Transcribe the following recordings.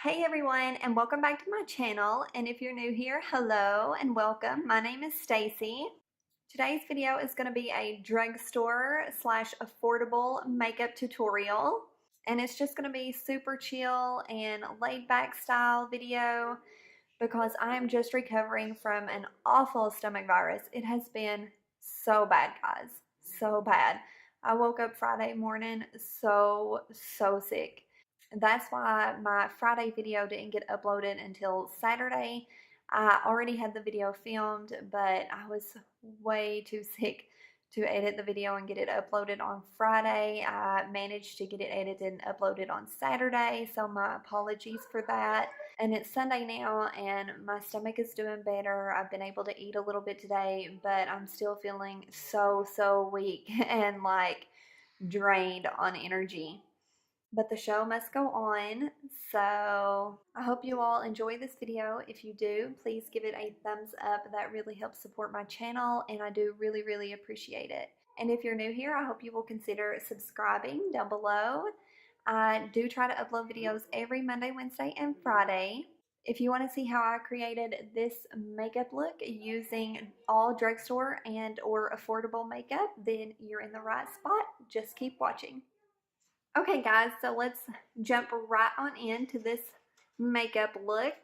Hey everyone, and welcome back to my channel. And if you're new here, hello and welcome. My name is Stacy. Today's video is going to be a drugstore slash affordable makeup tutorial. And it's just going to be super chill and laid back style video because I am just recovering from an awful stomach virus. It has been so bad, guys. So bad. I woke up Friday morning so sick. That's why my Friday video didn't get uploaded until Saturday. I already had the video filmed, but I was way too sick to edit the video and get it uploaded on Friday. I managed to get it edited and uploaded on Saturday, so my apologies for that. And it's Sunday now, and my stomach is doing better. I've been able to eat a little bit today, but I'm still feeling so weak and like drained on energy. But the show must go on, so I hope you all enjoy this video. If you do, please give it a thumbs up. That really helps support my channel, and I do really appreciate it. And if you're new here, I hope you will consider subscribing down below. I do try to upload videos every Monday, Wednesday, and Friday. If you want to see how I created this makeup look using all drugstore and or affordable makeup, then you're in the right spot. Just keep watching. Okay guys, so let's jump right on into this makeup look.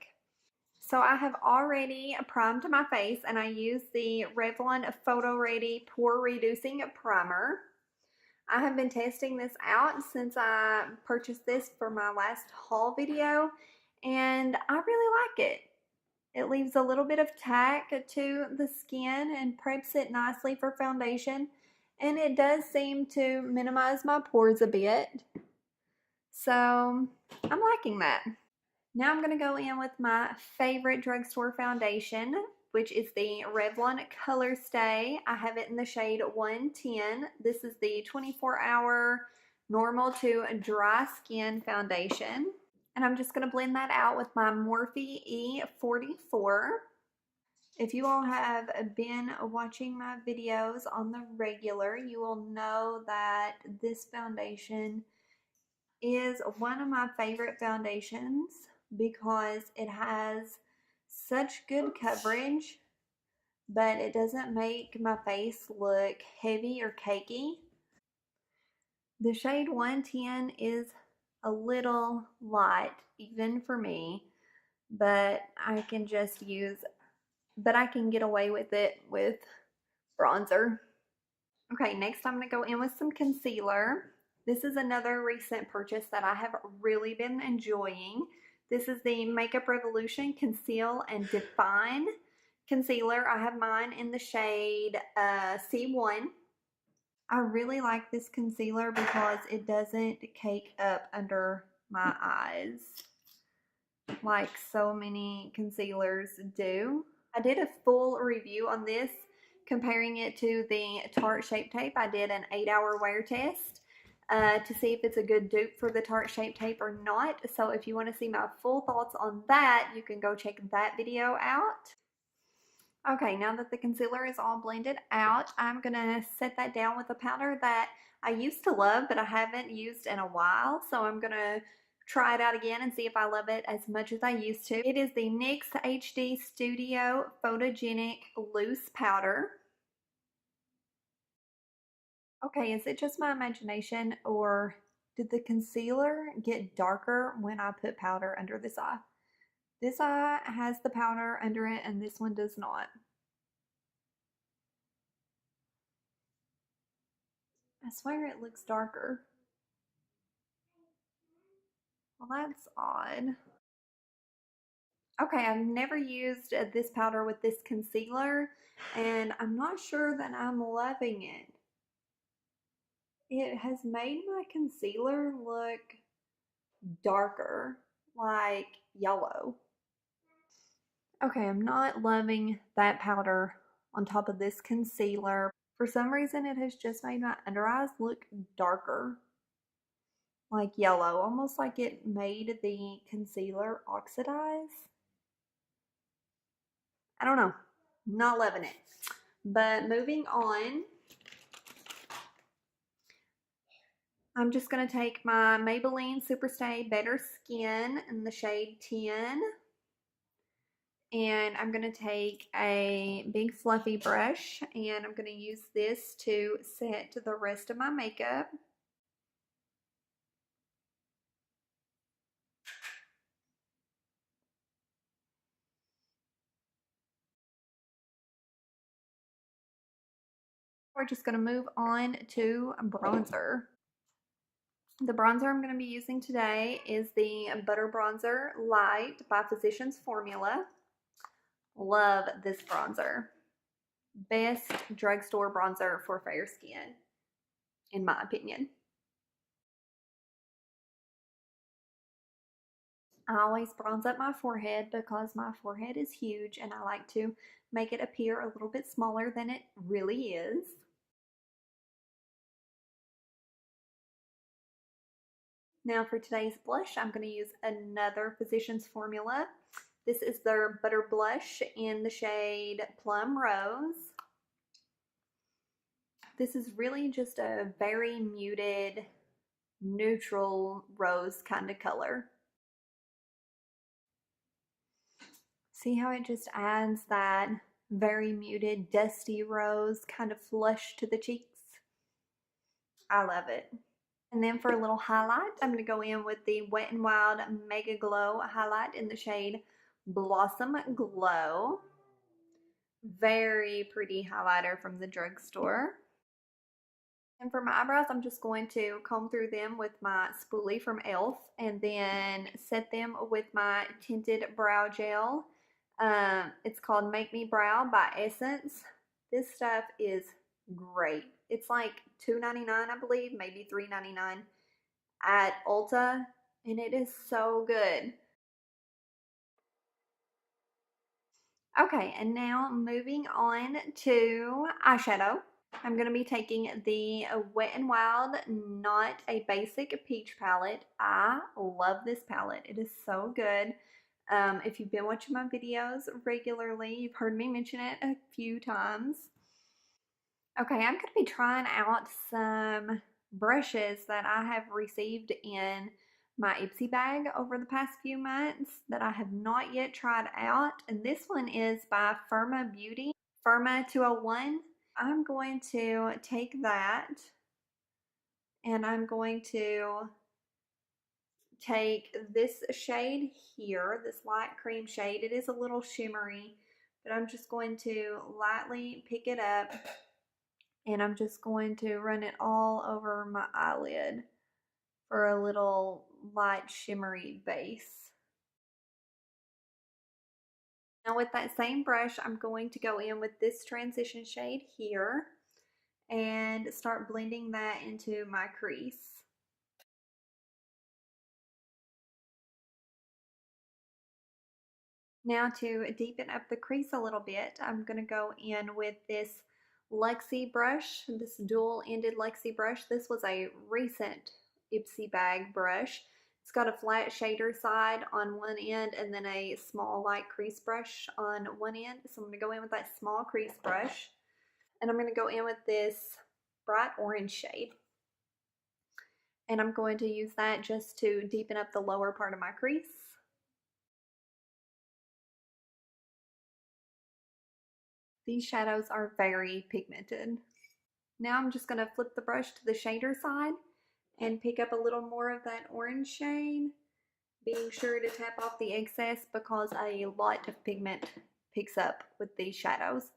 So I have already primed my face, and I use the Revlon Photoready Pore Reducing Primer. I have been testing this out since I purchased this for my last haul video, and I really like it. It leaves a little bit of tack to the skin and preps it nicely for foundation, and it does seem to minimize my pores a bit. So I'm liking that. Now I'm going to go in with my favorite drugstore foundation, which is the Revlon Colorstay. I have it in the shade 110. This is the 24-hour normal to dry skin foundation. And I'm just going to blend that out with my Morphe E44. If you all have been watching my videos on the regular, you will know that this foundation is one of my favorite foundations because it has such good coverage, but it doesn't make my face look heavy or cakey. The shade 110 is a little light, even for me, but I can get away with it with bronzer. Okay, next I'm going to go in with some concealer. This is another recent purchase that I have really been enjoying. This is the Makeup Revolution Conceal and Define Concealer. I have mine in the shade C1. I really like this concealer because it doesn't cake up under my eyes like so many concealers do. I did a full review on this, comparing it to the Tarte Shape Tape. I did an 8-hour wear test to see if it's a good dupe for the Tarte Shape Tape or not. So if you want to see my full thoughts on that, you can go check that video out. Okay, now that the concealer is all blended out, I'm going to set that down with a powder that I used to love, but I haven't used in a while. So I'm going to try it out again and see if I love it as much as I used to. It is the NYX HD Studio Photogenic Loose Powder. Okay, is it just my imagination, or did the concealer get darker when I put powder under this eye? This eye has the powder under it and this one does not. I swear it looks darker. Well, that's odd. Okay, I've never used this powder with this concealer, and I'm not sure that I'm loving it. It has made my concealer look darker, like yellow. Okay, I'm not loving that powder on top of this concealer. For some reason, it has just made my under eyes look darker, like yellow, almost like it made the concealer oxidize. I don't know, not loving it. But moving on, I'm just going to take my Maybelline Superstay Better Skin in the shade 10. And I'm going to take a big fluffy brush and I'm going to use this to set the rest of my makeup. We're just going to move on to bronzer. The bronzer I'm going to be using today is the Butter Bronzer Light by Physicians Formula. Love this bronzer. Best drugstore bronzer for fair skin, in my opinion. I always bronze up my forehead because my forehead is huge and I like to make it appear a little bit smaller than it really is. Now for today's blush, I'm going to use another Physicians Formula. This is their Butter Blush in the shade Plum Rose. This is really just a very muted, neutral rose kind of color. See how it just adds that very muted, dusty rose kind of flush to the cheeks? I love it. And then for a little highlight, I'm going to go in with the Wet n Wild Mega Glow highlight in the shade Blossom Glow. Very pretty highlighter from the drugstore. And for my eyebrows, I'm just going to comb through them with my spoolie from e.l.f. and then set them with my tinted brow gel. It's called Make Me Brow by Essence. This stuff is great. It's like $2.99, I believe, maybe $3.99 at Ulta, and it is so good. Okay, and now moving on to eyeshadow. I'm going to be taking the Wet n Wild Not a Basic Peach palette. I love this palette. It is so good. If you've been watching my videos regularly, you've heard me mention it a few times. Okay, I'm going to be trying out some brushes that I have received in my Ipsy bag over the past few months that I have not yet tried out. And this one is by Firma Beauty, Firma 201. I'm going to take that and I'm going to take this shade here, this light cream shade. It is a little shimmery, but I'm just going to lightly pick it up and I'm just going to run it all over my eyelid for a little light shimmery base. Now with that same brush, I'm going to go in with this transition shade here and start blending that into my crease. Now to deepen up the crease a little bit, I'm going to go in with this Luxie brush, this dual-ended Luxie brush. This was a recent Ipsy bag brush. It's got a flat shader side on one end and then a small light crease brush on one end. So I'm going to go in with that small crease brush. And I'm going to go in with this bright orange shade. And I'm going to use that just to deepen up the lower part of my crease. These shadows are very pigmented. Now I'm just going to flip the brush to the shader side and pick up a little more of that orange shade, being sure to tap off the excess because a lot of pigment picks up with these shadows.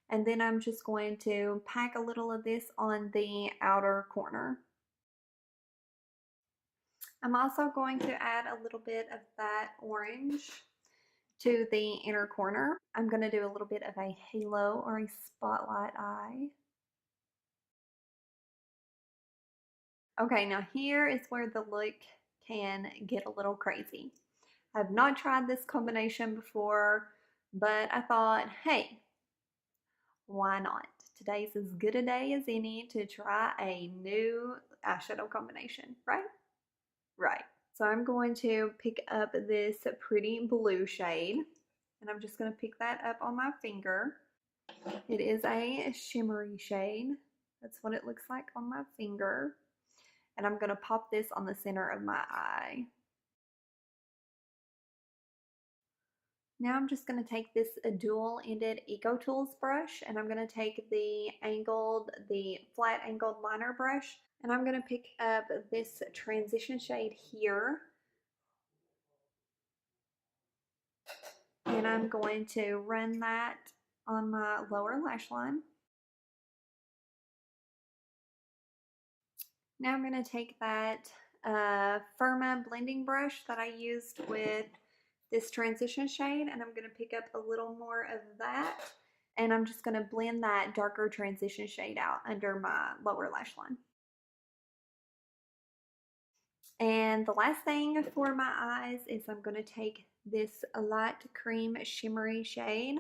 And then I'm just going to pack a little of this on the outer corner. I'm also going to add a little bit of that orange to the inner corner. I'm going to do a little bit of a halo or a spotlight eye. Okay, now here is where the look can get a little crazy. I've not tried this combination before, but I thought, hey, why not? Today's as good a day as any to try a new eyeshadow combination, right? Right. So I'm going to pick up this pretty blue shade, and I'm just going to pick that up on my finger. It is a shimmery shade. That's what it looks like on my finger. and I'm going to pop this on the center of my eye. Now I'm just going to take this dual-ended Eco Tools brush, and I'm going to take the flat angled liner brush, and I'm going to pick up this transition shade here, and I'm going to run that on my lower lash line. Now I'm going to take that Firma blending brush that I used with this transition shade, and I'm going to pick up a little more of that, and I'm just going to blend that darker transition shade out under my lower lash line. And the last thing for my eyes is I'm going to take this light cream shimmery shade,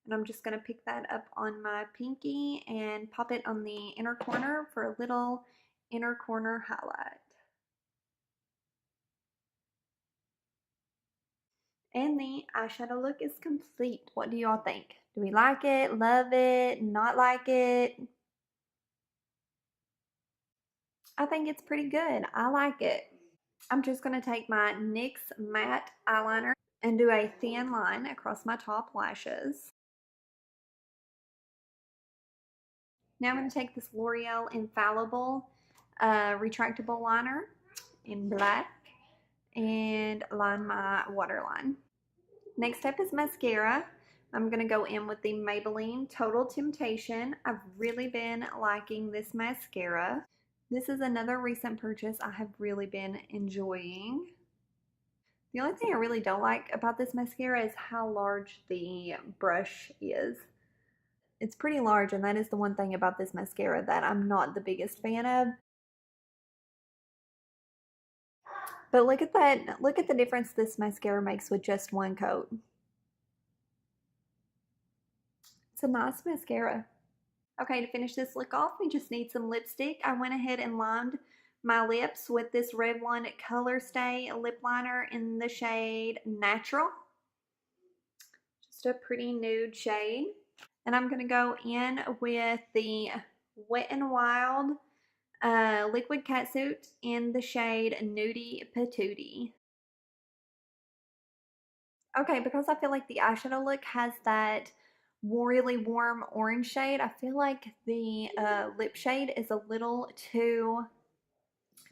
and I'm just going to pick that up on my pinky and pop it on the inner corner for a little inner corner highlight. And the eyeshadow look is complete. What do y'all think? Do we like it, love it, not like it? I think it's pretty good. I like it. I'm just going to take my NYX Matte eyeliner and do a thin line across my top lashes. Now I'm going to take this L'Oreal Infallible retractable liner in black and line my waterline. Next up is mascara. I'm going to go in with the Maybelline Total Temptation. I've really been liking this mascara. This is another recent purchase I have really been enjoying. The only thing I really don't like about this mascara is how large the brush is. It's pretty large, and that is the one thing about this mascara that I'm not the biggest fan of. But look at that. Look at the difference this mascara makes with just one coat. It's a nice mascara. Okay, to finish this look off, we just need some lipstick. I went ahead and lined my lips with this Revlon Colorstay lip liner in the shade Natural. Just a pretty nude shade. And I'm going to go in with the Wet n Wild Liquid Catsuit in the shade Nudie Patutie. Okay, because I feel like the eyeshadow look has that really warm orange shade, I feel like the lip shade is a little too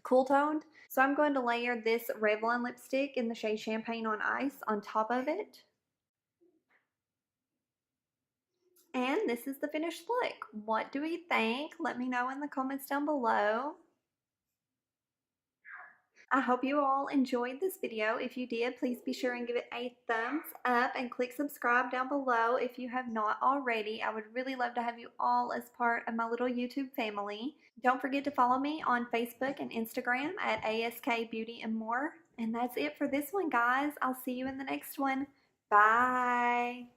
cool toned. So I'm going to layer this Revlon lipstick in the shade Champagne on Ice on top of it. And this is the finished look. What do we think? Let me know in the comments down below. I hope you all enjoyed this video. If you did, please be sure and give it a thumbs up and click subscribe down below if you have not already. I would really love to have you all as part of my little YouTube family. Don't forget to follow me on Facebook and Instagram at ASK Beauty and More. And that's it for this one, guys. I'll see you in the next one. Bye.